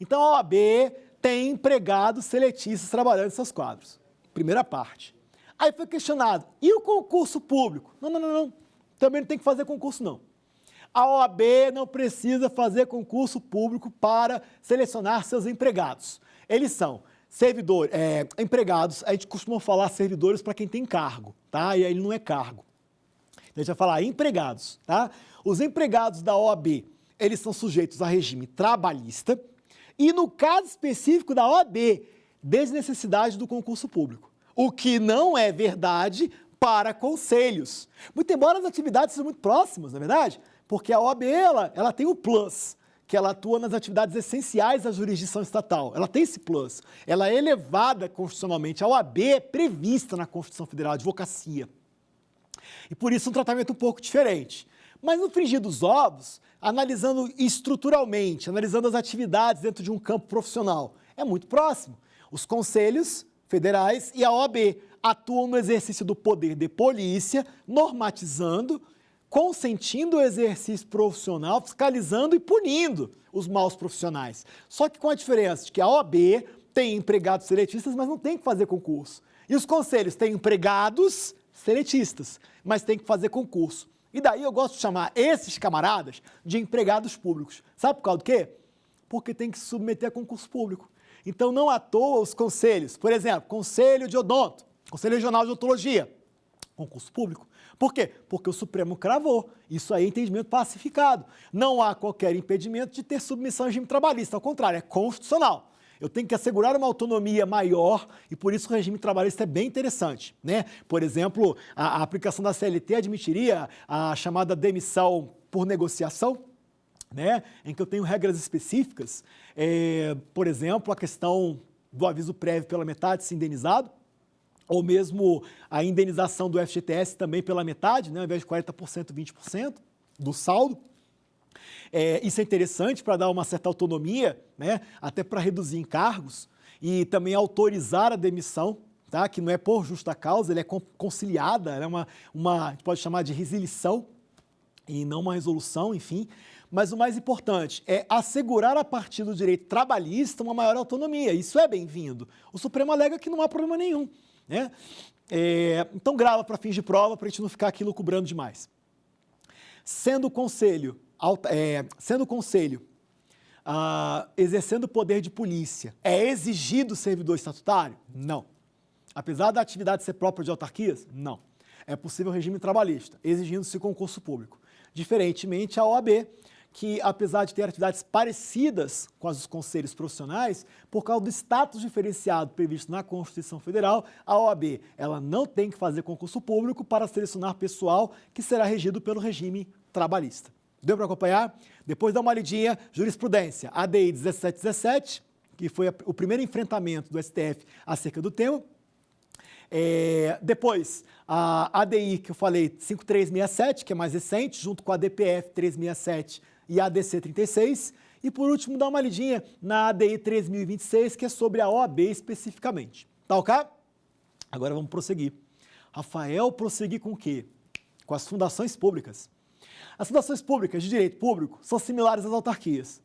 Então, a OAB tem empregados seletistas trabalhando em seus quadros. Primeira parte. Aí foi questionado, e o concurso público? Não. Também não tem que fazer concurso, não. A OAB não precisa fazer concurso público para selecionar seus empregados. Eles são empregados, a gente costuma falar servidores para quem tem cargo, tá? E aí ele não é cargo. Então a gente vai falar empregados, tá? Os empregados da OAB, eles são sujeitos a regime trabalhista e, no caso específico da OAB, desnecessidade do concurso público. O que não é verdade para conselhos. Muito embora as atividades sejam muito próximas, não é verdade? Porque a OAB, ela tem o plus, que ela atua nas atividades essenciais da jurisdição estatal. Ela tem esse plus. Ela é elevada constitucionalmente. A OAB é prevista na Constituição Federal, a advocacia. E por isso um tratamento um pouco diferente. Mas no frigir dos ovos, analisando estruturalmente, analisando as atividades dentro de um campo profissional, é muito próximo. Os conselhos federais e a OAB atuam no exercício do poder de polícia, normatizando, consentindo o exercício profissional, fiscalizando e punindo os maus profissionais. Só que com a diferença de que a OAB tem empregados seletistas, mas não tem que fazer concurso. E os conselhos têm empregados seletistas, mas tem que fazer concurso. E daí eu gosto de chamar esses camaradas de empregados públicos. Sabe por causa do quê? Porque tem que se submeter a concurso público. Então, não à toa os conselhos, por exemplo, Conselho de Odonto, Conselho Regional de Odontologia, concurso público. Por quê? Porque o Supremo cravou. Isso aí é entendimento pacificado. Não há qualquer impedimento de ter submissão ao regime trabalhista, ao contrário, é constitucional. Eu tenho que assegurar uma autonomia maior e por isso o regime trabalhista é bem interessante, né? Por exemplo, a aplicação da CLT admitiria a chamada demissão por negociação, né? Em que eu tenho regras específicas, por exemplo, a questão do aviso prévio pela metade se indenizado, ou mesmo a indenização do FGTS também pela metade, né? Ao invés de 40%, 20% do saldo. Isso é interessante para dar uma certa autonomia, né? Até para reduzir encargos e também autorizar a demissão, tá? Que não é por justa causa, ele é conciliada, é a gente pode chamar de resilição e não uma resolução, enfim. Mas o mais importante é assegurar a partir do direito trabalhista uma maior autonomia. Isso é bem-vindo. O Supremo alega que não há problema nenhum, né? Então grava para fins de prova para a gente não ficar aqui lucubrando demais. Sendo o conselho exercendo o poder de polícia, é exigido servidor estatutário? Não. Apesar da atividade ser própria de autarquias? Não. É possível regime trabalhista, exigindo-se concurso público. Diferentemente, a OAB, que apesar de ter atividades parecidas com as dos conselhos profissionais, por causa do status diferenciado previsto na Constituição Federal, a OAB ela não tem que fazer concurso público para selecionar pessoal que será regido pelo regime trabalhista. Deu para acompanhar? Depois dá uma lidinha, jurisprudência, ADI 1717, que foi o primeiro enfrentamento do STF acerca do tema. Depois, a ADI, que eu falei, 5367, que é mais recente, junto com a DPF 367 e a ADC 36. E, por último, dá uma lidinha na ADI 3026, que é sobre a OAB especificamente. Tá ok? Agora vamos prosseguir. Rafael, prosseguir com o quê? Com as fundações públicas. As fundações públicas de direito público são similares às autarquias.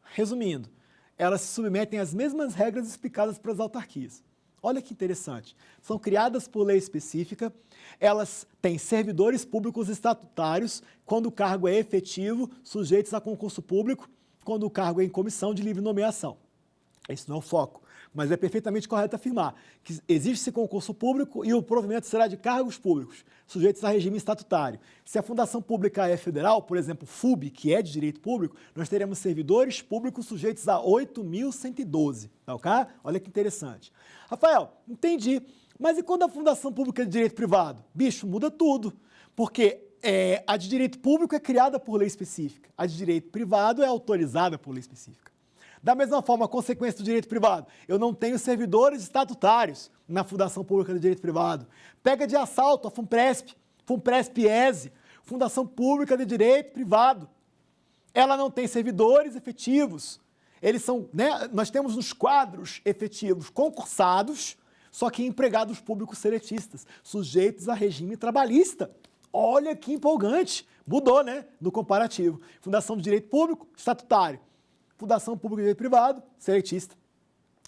Resumindo, elas se submetem às mesmas regras explicadas para as autarquias. Olha que interessante. São criadas por lei específica, elas têm servidores públicos estatutários, quando o cargo é efetivo, sujeitos a concurso público, quando o cargo é em comissão de livre nomeação. Esse não é o foco, mas é perfeitamente correto afirmar que existe esse concurso público e o provimento será de cargos públicos, sujeitos a regime estatutário. Se a fundação pública é federal, por exemplo, FUB, que é de direito público, nós teremos servidores públicos sujeitos a 8.112, tá ok? Olha que interessante. Rafael, entendi, mas e quando a fundação pública é de direito privado? Bicho, muda tudo, porque a de direito público é criada por lei específica, a de direito privado é autorizada por lei específica. Da mesma forma, a consequência do direito privado, eu não tenho servidores estatutários na Fundação Pública de Direito Privado. Pega de assalto a FUNPRESP-ESE, Fundação Pública de Direito Privado. Ela não tem servidores efetivos. Eles são, nós temos nos quadros efetivos concursados, só que empregados públicos seletistas, sujeitos a regime trabalhista. Olha que empolgante. Mudou, no comparativo. Fundação de Direito Público, estatutário. Fundação Pública de Direito Privado, seletista.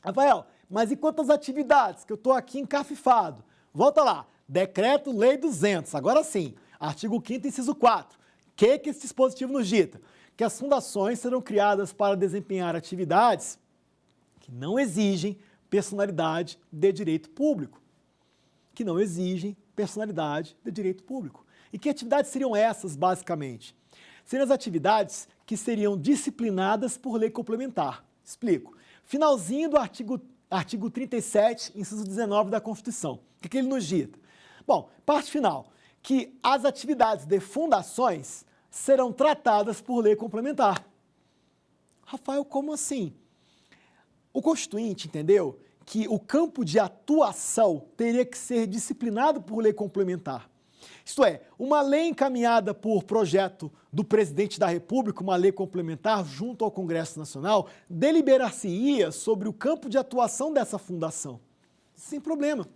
Rafael, mas e quantas atividades que eu estou aqui encafifado? Volta lá, Decreto-Lei 200, agora sim, artigo 5º, inciso 4. O que esse dispositivo nos dita? Que as fundações serão criadas para desempenhar atividades que não exigem personalidade de direito público. Que não exigem personalidade de direito público. E que atividades seriam essas, basicamente? Seriam as atividades que seriam disciplinadas por lei complementar. Explico. Finalzinho do artigo 37, inciso 19 da Constituição. O que ele nos dita? Bom, parte final, que as atividades de fundações serão tratadas por lei complementar. Rafael, como assim? O Constituinte entendeu que o campo de atuação teria que ser disciplinado por lei complementar. Isto é, uma lei encaminhada por projeto do presidente da República, uma lei complementar junto ao Congresso Nacional, deliberar-se-ia sobre o campo de atuação dessa fundação. Sem problema.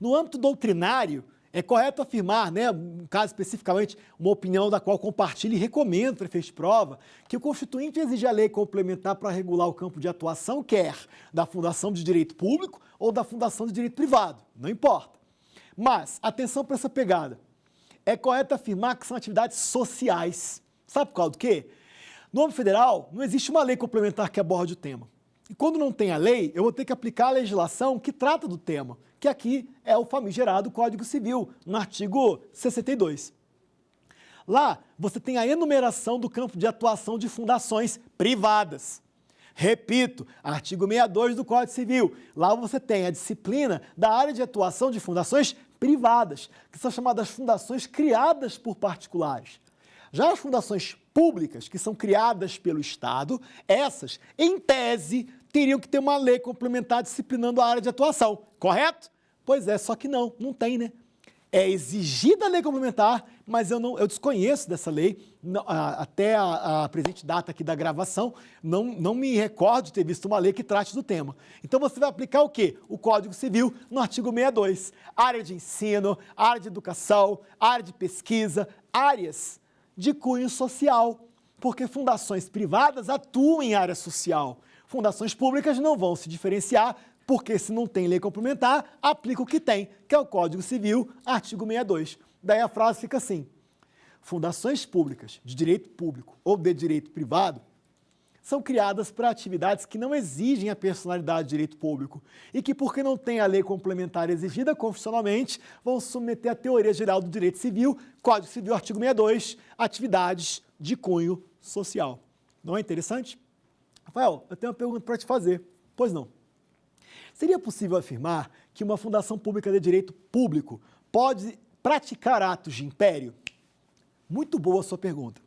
No âmbito doutrinário, é correto afirmar, no caso especificamente, uma opinião da qual compartilho e recomendo para efeito de prova, que o Constituinte exige a lei complementar para regular o campo de atuação, quer da Fundação de Direito Público ou da Fundação de Direito Privado, não importa. Mas, atenção para essa pegada, é correto afirmar que são atividades sociais. Sabe por causa do quê? No âmbito federal, não existe uma lei complementar que aborde o tema. E quando não tem a lei, eu vou ter que aplicar a legislação que trata do tema, que aqui é o famigerado Código Civil, no artigo 62. Lá, você tem a enumeração do campo de atuação de fundações privadas. Repito, artigo 62 do Código Civil. Lá você tem a disciplina da área de atuação de fundações privadas, que são chamadas fundações criadas por particulares. Já as fundações públicas, que são criadas pelo Estado, essas, em tese, teriam que ter uma lei complementar disciplinando a área de atuação, correto? Pois é, só que não tem, É exigida a lei complementar, mas eu desconheço dessa lei, até a presente data aqui da gravação, não me recordo de ter visto uma lei que trate do tema. Então você vai aplicar o quê? O Código Civil no artigo 62, área de ensino, área de educação, área de pesquisa, áreas de cunho social, porque fundações privadas atuam em área social. Fundações públicas não vão se diferenciar, porque se não tem lei complementar, aplica o que tem, que é o Código Civil, artigo 62. Daí a frase fica assim: fundações públicas de direito público ou de direito privado são criadas para atividades que não exigem a personalidade de direito público e que, porque não tem a lei complementar exigida constitucionalmente, vão submeter à teoria geral do direito civil, Código Civil, artigo 62, atividades de cunho social. Não é interessante? Rafael, eu tenho uma pergunta para te fazer. Pois não. Seria possível afirmar que uma fundação pública de direito público pode praticar atos de império? Muito boa a sua pergunta.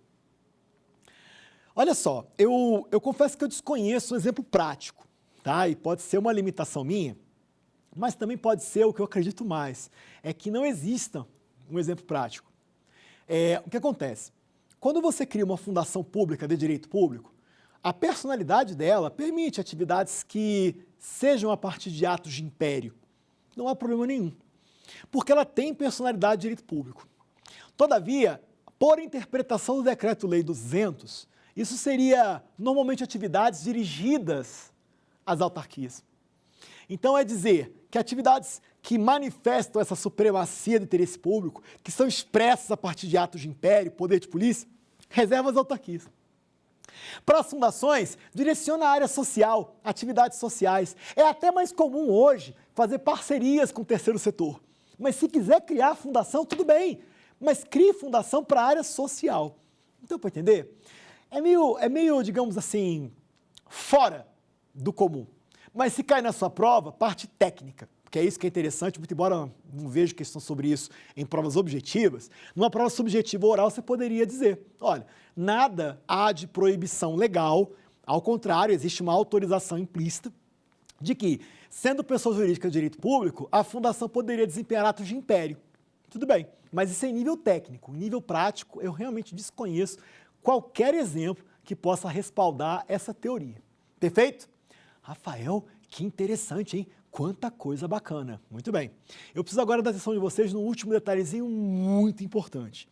Olha só, eu confesso que eu desconheço um exemplo prático, tá? E pode ser uma limitação minha, mas também pode ser o que eu acredito mais, é que não exista um exemplo prático. O que acontece? Quando você cria uma fundação pública de direito público, a personalidade dela permite atividades que sejam a partir de atos de império. Não há problema nenhum, porque ela tem personalidade de direito público. Todavia, por interpretação do Decreto-Lei 200, isso seria normalmente atividades dirigidas às autarquias. Então, é dizer que atividades que manifestam essa supremacia do interesse público, que são expressas a partir de atos de império, poder de polícia, reserva às autarquias. Para as fundações, direciona a área social, atividades sociais. É até mais comum hoje fazer parcerias com o terceiro setor. Mas se quiser criar fundação, tudo bem, mas crie fundação para a área social. Então, para entender, é meio, digamos assim, fora do comum. Mas se cai na sua prova, parte técnica, porque é isso que é interessante, muito embora não vejo questão sobre isso em provas objetivas, numa prova subjetiva oral você poderia dizer, olha, nada há de proibição legal, ao contrário, existe uma autorização implícita de que, sendo pessoa jurídica de direito público, a fundação poderia desempenhar atos de império. Tudo bem, mas isso é em nível técnico, em nível prático, eu realmente desconheço qualquer exemplo que possa respaldar essa teoria. Perfeito? Rafael, que interessante, hein? Quanta coisa bacana. Muito bem. Eu preciso agora da atenção de vocês num último detalhezinho muito importante.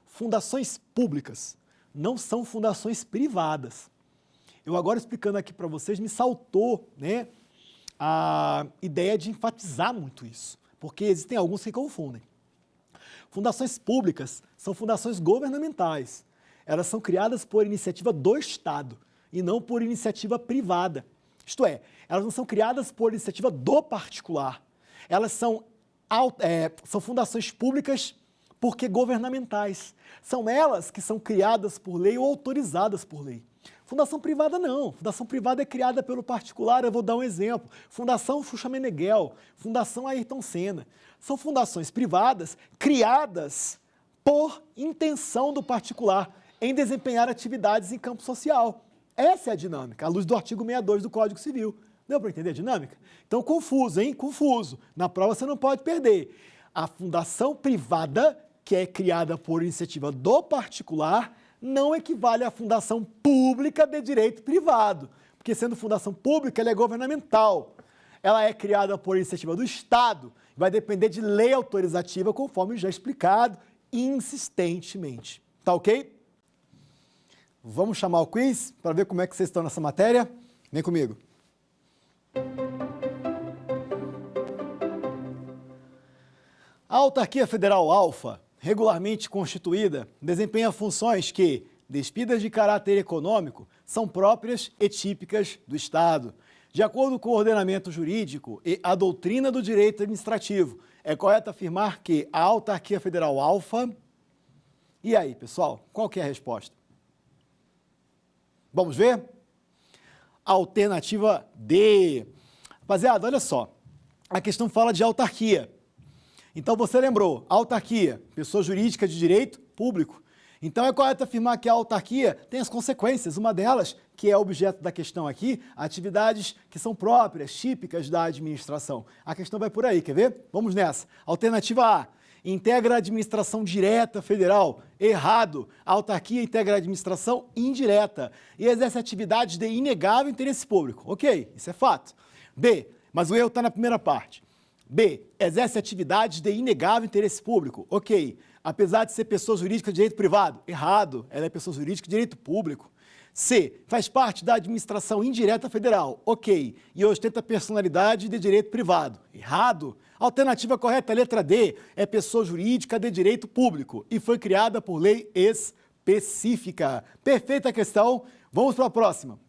Fundações públicas não são fundações privadas. Eu agora explicando aqui para vocês, me saltou, né, a ideia de enfatizar muito isso, porque existem alguns que confundem. Fundações públicas são fundações governamentais. Elas são criadas por iniciativa do Estado e não por iniciativa privada. Isto é, elas não são criadas por iniciativa do particular. Elas são fundações públicas porque governamentais. São elas que são criadas por lei ou autorizadas por lei. Fundação privada não. Fundação privada é criada pelo particular. Eu vou dar um exemplo. Fundação Xuxa Meneghel, Fundação Ayrton Senna. São fundações privadas criadas por intenção do particular em desempenhar atividades em campo social. Essa é a dinâmica, à luz do artigo 62 do Código Civil. Deu para entender a dinâmica? Então, confuso, hein? Confuso. Na prova você não pode perder. A fundação privada, que é criada por iniciativa do particular, não equivale à fundação pública de direito privado, porque sendo fundação pública, ela é governamental. Ela é criada por iniciativa do Estado, vai depender de lei autorizativa, conforme já explicado insistentemente. Tá ok? Vamos chamar o quiz para ver como é que vocês estão nessa matéria? Vem comigo. A Autarquia Federal Alfa, regularmente constituída, desempenha funções que, despidas de caráter econômico, são próprias e típicas do Estado. De acordo com o ordenamento jurídico e a doutrina do direito administrativo, é correto afirmar que a Autarquia Federal Alfa... E aí, pessoal, qual que é a resposta? Vamos ver? Alternativa D. Rapaziada, olha só. A questão fala de autarquia. Então, você lembrou, autarquia, pessoa jurídica de direito público. Então, é correto afirmar que a autarquia tem as consequências. Uma delas, que é objeto da questão aqui, atividades que são próprias, típicas da administração. A questão vai por aí, quer ver? Vamos nessa. Alternativa A. Integra a administração direta federal. Errado. A autarquia integra a administração indireta e exerce atividades de inegável interesse público. Ok, isso é fato. B, mas o erro está na primeira parte. B, exerce atividades de inegável interesse público. Ok, apesar de ser pessoa jurídica de direito privado. Errado, ela é pessoa jurídica de direito público. C, faz parte da administração indireta federal. Ok, e ostenta personalidade de direito privado. Errado. Alternativa correta, letra D, é pessoa jurídica de direito público e foi criada por lei específica. Perfeita questão. Vamos para a próxima.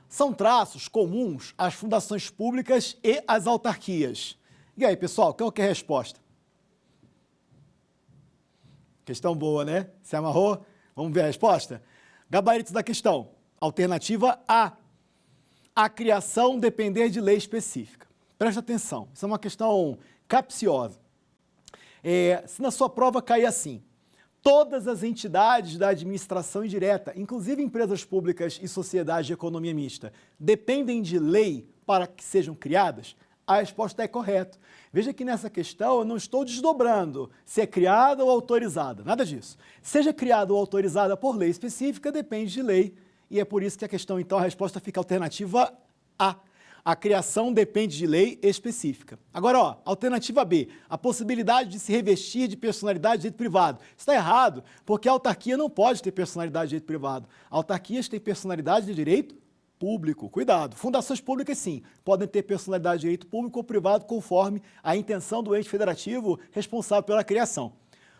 São traços comuns às fundações públicas e às autarquias. E aí, pessoal, qual que é a resposta? Questão boa, né? Se amarrou? Vamos ver a resposta? Gabaritos da questão. Alternativa A. A criação depender de lei específica. Presta atenção, isso é uma questão capciosa. Se na sua prova cair assim, todas as entidades da administração indireta, inclusive empresas públicas e sociedades de economia mista, dependem de lei para que sejam criadas, a resposta é correta. Veja que nessa questão eu não estou desdobrando se é criada ou autorizada, nada disso. Seja criada ou autorizada por lei específica, depende de lei e é por isso que a questão, então, a resposta fica alternativa A. A criação depende de lei específica. Agora, ó, alternativa B, a possibilidade de se revestir de personalidade de direito privado. Está errado, porque a autarquia não pode ter personalidade de direito privado. Autarquias têm personalidade de direito público. Cuidado. Fundações públicas, sim, podem ter personalidade de direito público ou privado conforme a intenção do ente federativo responsável pela criação.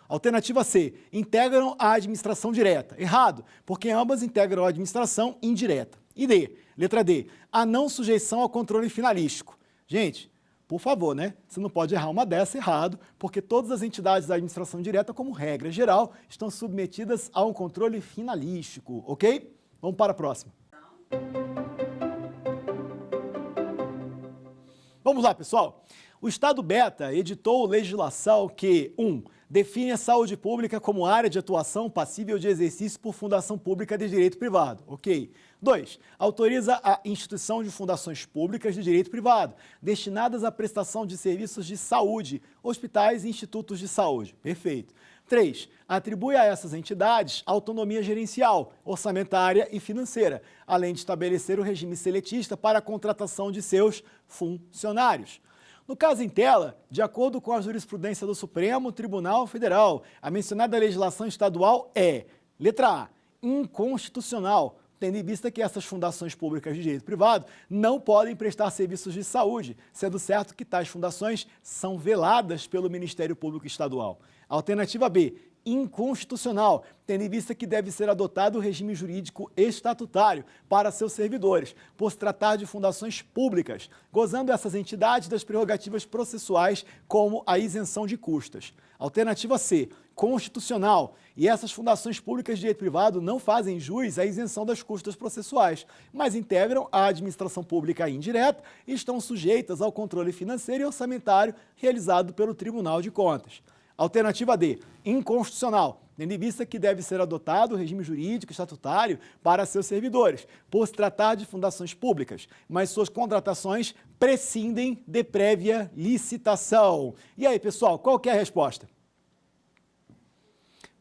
Alternativa C, integram a administração direta. Errado, porque ambas integram a administração indireta. E D, letra D, a não sujeição ao controle finalístico. Gente, por favor, né? Você não pode errar uma dessa errado, porque todas as entidades da administração direta, como regra geral, estão submetidas a um controle finalístico, ok? Vamos para a próxima. Vamos lá, pessoal. O Estado Beta editou legislação que, 1. Define a saúde pública como área de atuação passível de exercício por fundação pública de direito privado. Ok. 2. Autoriza a instituição de fundações públicas de direito privado, destinadas à prestação de serviços de saúde, hospitais e institutos de saúde. Perfeito. 3. Atribui a essas entidades autonomia gerencial, orçamentária e financeira, além de estabelecer o regime seletista para a contratação de seus funcionários. No caso em tela, de acordo com a jurisprudência do Supremo Tribunal Federal, a mencionada legislação estadual é, letra A, inconstitucional, tendo em vista que essas fundações públicas de direito privado não podem prestar serviços de saúde, sendo certo que tais fundações são veladas pelo Ministério Público Estadual. Alternativa B, inconstitucional, tendo em vista que deve ser adotado o regime jurídico estatutário para seus servidores, por se tratar de fundações públicas, gozando essas entidades das prerrogativas processuais como a isenção de custas. Alternativa C, constitucional, e essas fundações públicas de direito privado não fazem jus à isenção das custas processuais, mas integram a administração pública indireta e estão sujeitas ao controle financeiro e orçamentário realizado pelo Tribunal de Contas. Alternativa D, inconstitucional, tendo em vista que deve ser adotado o regime jurídico estatutário para seus servidores, por se tratar de fundações públicas, mas suas contratações prescindem de prévia licitação. E aí, pessoal, qual que é a resposta?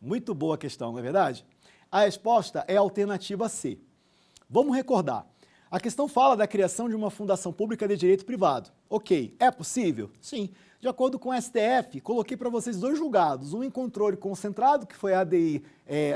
Muito boa a questão, não é verdade? A resposta é a alternativa C. Vamos recordar. A questão fala da criação de uma fundação pública de direito privado. Ok, é possível? Sim. De acordo com o STF, coloquei para vocês 2 julgados, um em controle concentrado, que foi a ADI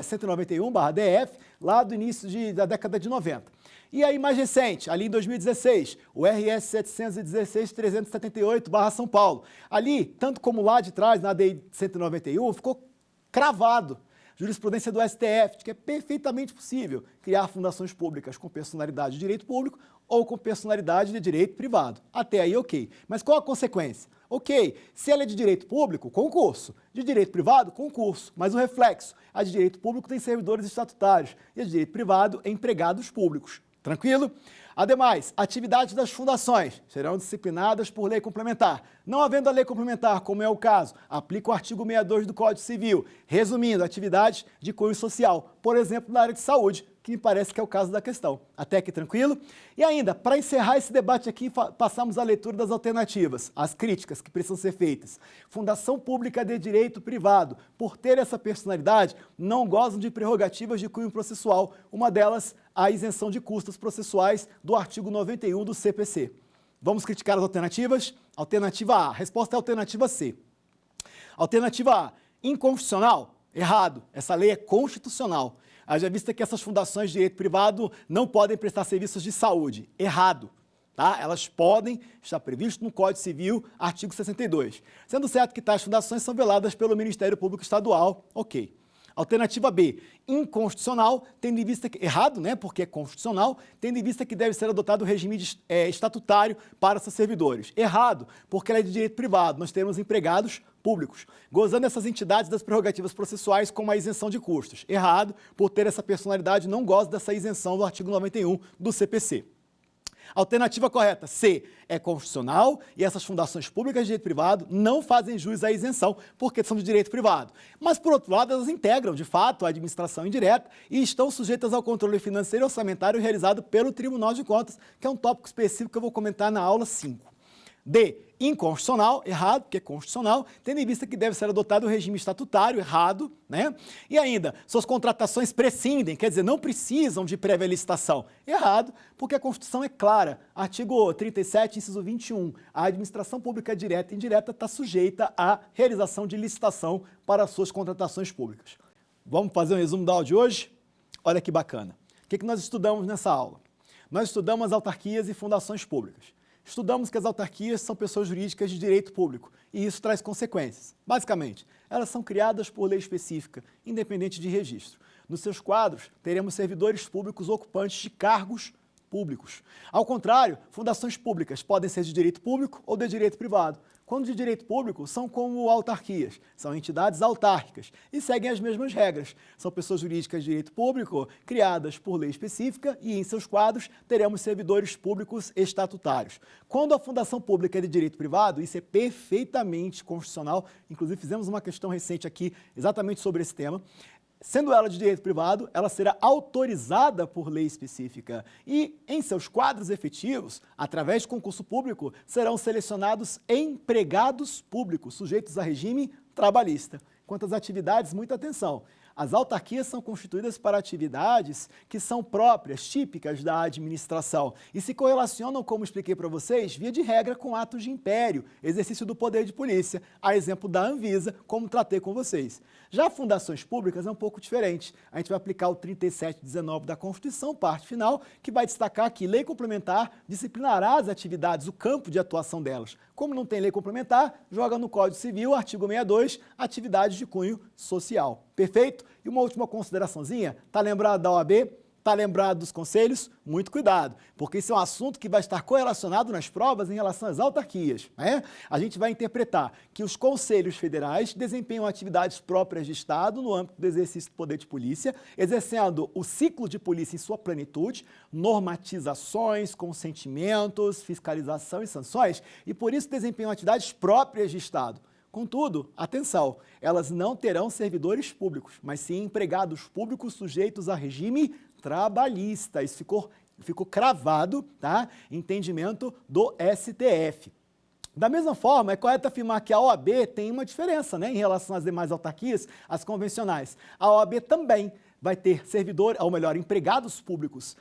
191/DF, lá do início da década de 90. E aí, mais recente, ali em 2016, o RS 716-378/São Paulo. Ali, tanto como lá de trás, na ADI 191, ficou cravado, jurisprudência do STF, de que é perfeitamente possível criar fundações públicas com personalidade de direito público ou com personalidade de direito privado. Até aí, ok. Mas qual a consequência? Ok, se ela é de direito público, concurso. De direito privado, concurso. Mas o reflexo, a de direito público tem servidores estatutários e a de direito privado, empregados públicos. Tranquilo? Ademais, atividades das fundações serão disciplinadas por lei complementar. Não havendo a lei complementar, como é o caso, aplica o artigo 62 do Código Civil, resumindo, atividades de cunho social, por exemplo, na área de saúde, que me parece que é o caso da questão. Até aqui tranquilo? E ainda, para encerrar esse debate aqui, passamos a leitura das alternativas, as críticas que precisam ser feitas. Fundação Pública de Direito Privado, por ter essa personalidade, não gozam de prerrogativas de cunho processual, uma delas, a isenção de custas processuais do artigo 91 do CPC. Vamos criticar as alternativas? Alternativa A, resposta é a alternativa C. Alternativa A, inconstitucional? Errado, essa lei é constitucional. Haja vista que essas fundações de direito privado não podem prestar serviços de saúde. Errado. Tá? Elas podem, está previsto no Código Civil, artigo 62. Sendo certo que tais fundações são veladas pelo Ministério Público Estadual. Ok. Alternativa B, inconstitucional, tendo em vista que, errado, né, porque é constitucional, tendo em vista que deve ser adotado o regime estatutário para seus servidores. Errado, porque ela é de direito privado, nós temos empregados públicos, gozando essas entidades das prerrogativas processuais como a isenção de custos. Errado, por ter essa personalidade, não goza dessa isenção do artigo 91 do CPC. Alternativa correta, C, é constitucional e essas fundações públicas de direito privado não fazem jus à isenção porque são de direito privado. Mas, por outro lado, elas integram, de fato, a administração indireta e estão sujeitas ao controle financeiro e orçamentário realizado pelo Tribunal de Contas, que é um tópico específico que eu vou comentar na aula 5. D, inconstitucional, errado, porque é constitucional, tendo em vista que deve ser adotado o regime estatutário, errado, né? E ainda, suas contratações prescindem, quer dizer, não precisam de prévia licitação, errado, porque a Constituição é clara. Artigo 37, inciso 21, a administração pública direta e indireta está sujeita à realização de licitação para suas contratações públicas. Vamos fazer um resumo da aula de hoje? Olha que bacana. O que nós estudamos nessa aula? Nós estudamos as autarquias e fundações públicas. Estudamos que as autarquias são pessoas jurídicas de direito público e isso traz consequências. Basicamente, elas são criadas por lei específica, independente de registro. Nos seus quadros, teremos servidores públicos ocupantes de cargos públicos. Ao contrário, fundações públicas podem ser de direito público ou de direito privado. Quando de direito público, são como autarquias, são entidades autárquicas e seguem as mesmas regras. São pessoas jurídicas de direito público criadas por lei específica e em seus quadros teremos servidores públicos estatutários. Quando a fundação pública é de direito privado, isso é perfeitamente constitucional, inclusive fizemos uma questão recente aqui exatamente sobre esse tema. Sendo ela de direito privado, ela será autorizada por lei específica e, em seus quadros efetivos, através de concurso público, serão selecionados empregados públicos, sujeitos a regime trabalhista. Quanto às atividades, muita atenção. As autarquias são constituídas para atividades que são próprias, típicas da administração e se correlacionam, como expliquei para vocês, via de regra com atos de império, exercício do poder de polícia, a exemplo da Anvisa, como tratei com vocês. Já fundações públicas é um pouco diferente. A gente vai aplicar o 3719 da Constituição, parte final, que vai destacar que lei complementar disciplinará as atividades, o campo de atuação delas. Como não tem lei complementar, joga no Código Civil, artigo 62, atividades de cunho social. Perfeito? E uma última consideraçãozinha, tá lembrado da OAB? Tá lembrado dos conselhos? Muito cuidado, porque esse é um assunto que vai estar correlacionado nas provas em relação às autarquias, né? A gente vai interpretar que os conselhos federais desempenham atividades próprias de Estado no âmbito do exercício do poder de polícia, exercendo o ciclo de polícia em sua plenitude, normatizações, consentimentos, fiscalização e sanções, e por isso desempenham atividades próprias de Estado. Contudo, atenção, elas não terão servidores públicos, mas sim empregados públicos sujeitos a regime trabalhista. Isso ficou cravado, tá? Entendimento do STF. Da mesma forma, é correto afirmar que a OAB tem uma diferença, né, em relação às demais autarquias, as convencionais. A OAB também vai ter empregados públicos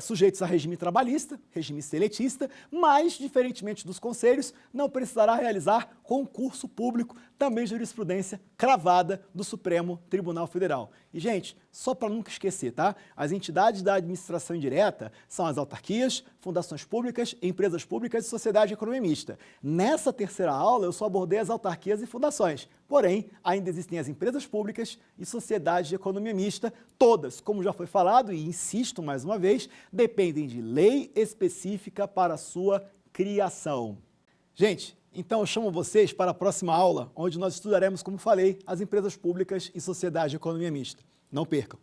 sujeitos a regime trabalhista, regime seletista, mas, diferentemente dos conselhos, não precisará realizar concurso público, também jurisprudência cravada do Supremo Tribunal Federal. E, gente, só para nunca esquecer, tá? As entidades da administração indireta são as autarquias, fundações públicas, empresas públicas e sociedade de economia mista. Nessa terceira aula, eu só abordei as autarquias e fundações. Porém, ainda existem as empresas públicas e sociedades de economia mista, todas, como já foi falado, e insisto mais uma vez, dependem de lei específica para a sua criação. Gente, então eu chamo vocês para a próxima aula, onde nós estudaremos, como falei, as empresas públicas e sociedade de economia mista. Não percam!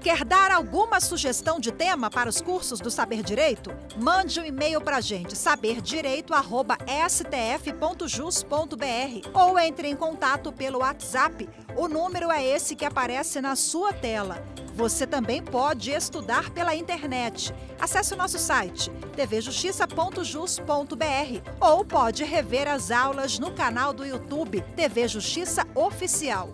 Quer dar alguma sugestão de tema para os cursos do Saber Direito? Mande um e-mail para a gente, saberdireito@stf.jus.br ou entre em contato pelo WhatsApp. O número é esse que aparece na sua tela. Você também pode estudar pela internet. Acesse o nosso site tvjustiça.jus.br ou pode rever as aulas no canal do YouTube TV Justiça Oficial.